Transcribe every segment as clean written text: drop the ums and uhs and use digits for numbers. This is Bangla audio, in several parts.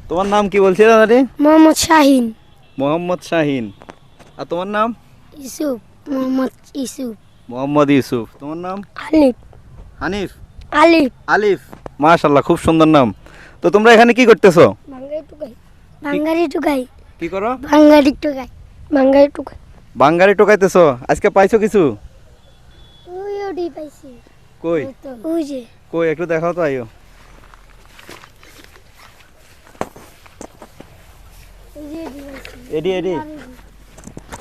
তোমার নাম কি বলছিলে দাদি? মোহাম্মদ শাহিন। মোহাম্মদ শাহিন। আর তোমার নাম? ইউসুফ, মোহাম্মদ ইউসুফ। মোহাম্মদ ইউসুফ। তোমার নাম? আলিফ। হানিফ। আলিফ। আলিফ। মাশাআল্লাহ, খুব সুন্দর নাম। তো তোমরা এখানে কি করতেছো? বাঙ্গারি টুকাই। বাঙ্গারি টুকাই। কি করো? বাঙ্গারি টুকাই। বাঙ্গারি টুকাই। বাঙ্গারি টোকাইতেছো? আজকে পাইছো কিছু? ওই ওডি পাইছি। কই? ওই যে। কই একটু দেখাও তো আইও। ওই যে ওডি পাইছি। এডি এডি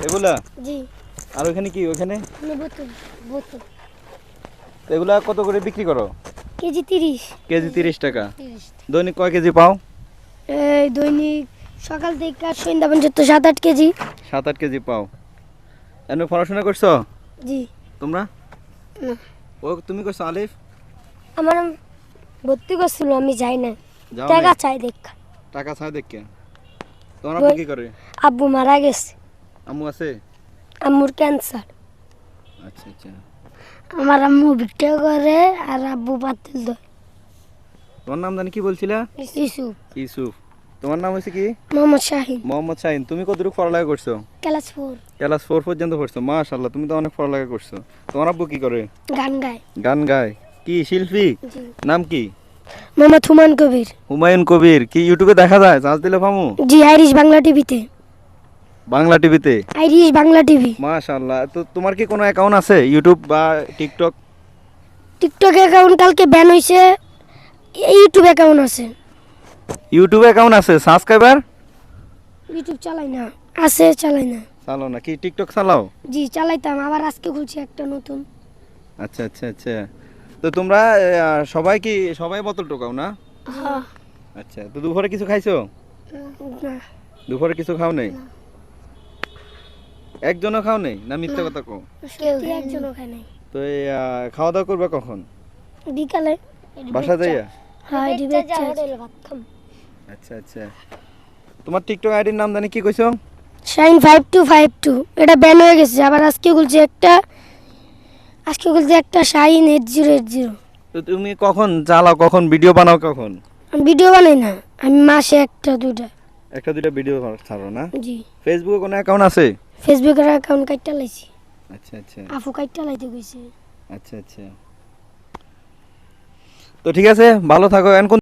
এগুলা? জি। আর ওখানে কি? ওখানে বোতল। বোতল। তো এগুলা কত করে বিক্রি করো? কেজি 30। কেজি 30 টাকা। দৈনিক কয় কেজি পাও? এই দৈনিক সকাল থেকে সন্ধ্যা পর্যন্ত 7-8 কেজি। 7-8 কেজি পাও। এমনি পড়াশোনা করছো জি। তোমরা? না। ও তুমি করছো আলিফ? আমার ভর্তি করছিল, আমি যাই না। যাও টাকা নাই? চাই দেখ। টাকা চাই দেখে। তোমার আব্বু কি করে? আব্বু মারা গেছে। আম্মু আছে? আম্মুর ক্যান্সার। আচ্ছা আচ্ছা। আমার আম্মু ভিক্ষা করে আর আব্বু পাতিল দেয়। তোমার নাম জানি কি বলছিলা? ইউসুফ। ইউসুফ। তোমার নাম হচ্ছে কি? মোহাম্মদ শাহিন। মোহাম্মদ শাহিন। তুমি কতটুকু পড়ালেখা করছো? ক্লাস 4। ক্লাস 4 পর্যন্ত পড়ছো? মাশাআল্লাহ, তুমি তো অনেক পড়ালেখা করছো। তোমার আব্বু কি করে? গান গায়। গান গায়? কি শিল্পী? জি। নাম কি? মোহাম্মদ হুমায়ুন কবির। হুমায়ুন কবির। কি ইউটিউবে দেখা যায়? চার্জ দিলে পামু? জি, আইরিশ বাংলা টিভিতে। বাংলা টিভিতে? Irish Bangla TV. মাশাআল্লাহ। তো তোমার কি কোনো অ্যাকাউন্ট আছে ইউটিউব বা টিকটক? টিকটক অ্যাকাউন্ট কালকে ব্যান হইছে। ইউটিউব অ্যাকাউন্ট আছে। ইউটিউব অ্যাকাউন্ট আছে, সাবস্ক্রাইবার? ইউটিউব চালাই না। আছে, চালাই না। চালাও না? কি টিকটক চালাও? জি, চালাইতাম, আবার আজকে খুলছি একটা নতুন। আচ্ছা আচ্ছা আচ্ছা। তো তোমরা সবাই কি সবাই বোতল টোকাও না? হ্যাঁ। আচ্ছা। তো দুপুরে কিছু খাইছো? না। দুপুরে কিছু খাও নাই? একজনও খাও নাই না মিথ্যা কথা কও? কেউ একজনও খায় নাই। তো এই খাওয়া দাওয়া করবে কখন? বিকালে। বাসা যাইয়া? হ্যাঁ, এটি বেচা হোটেলে ভাত খাম। আচ্ছা আচ্ছা। তোমার টিকটক আইডির নাম জানি কি কইছো? শাইন 5252। এটা ব্যান হয়ে গেছে, আবার আজকে খুলছে একটা। শাইন 8080। তো তুমি কখন চালাও, কখন ভিডিও বানাও কখন? আমি ভিডিও বানাই না, আমি মাসে একটা দুইটা। একটা দুইটা ভিডিও ছাড়ো না? জি। ফেসবুকে কোনো অ্যাকাউন্ট আছে? ফেসবুকের অ্যাকাউন্ট কাইটা লাইছি। আচ্ছা আচ্ছা আফু কাইটা লাইতে কইছে। আচ্ছা আচ্ছা। তো ঠিক আছে, ভালো থাকো। এখন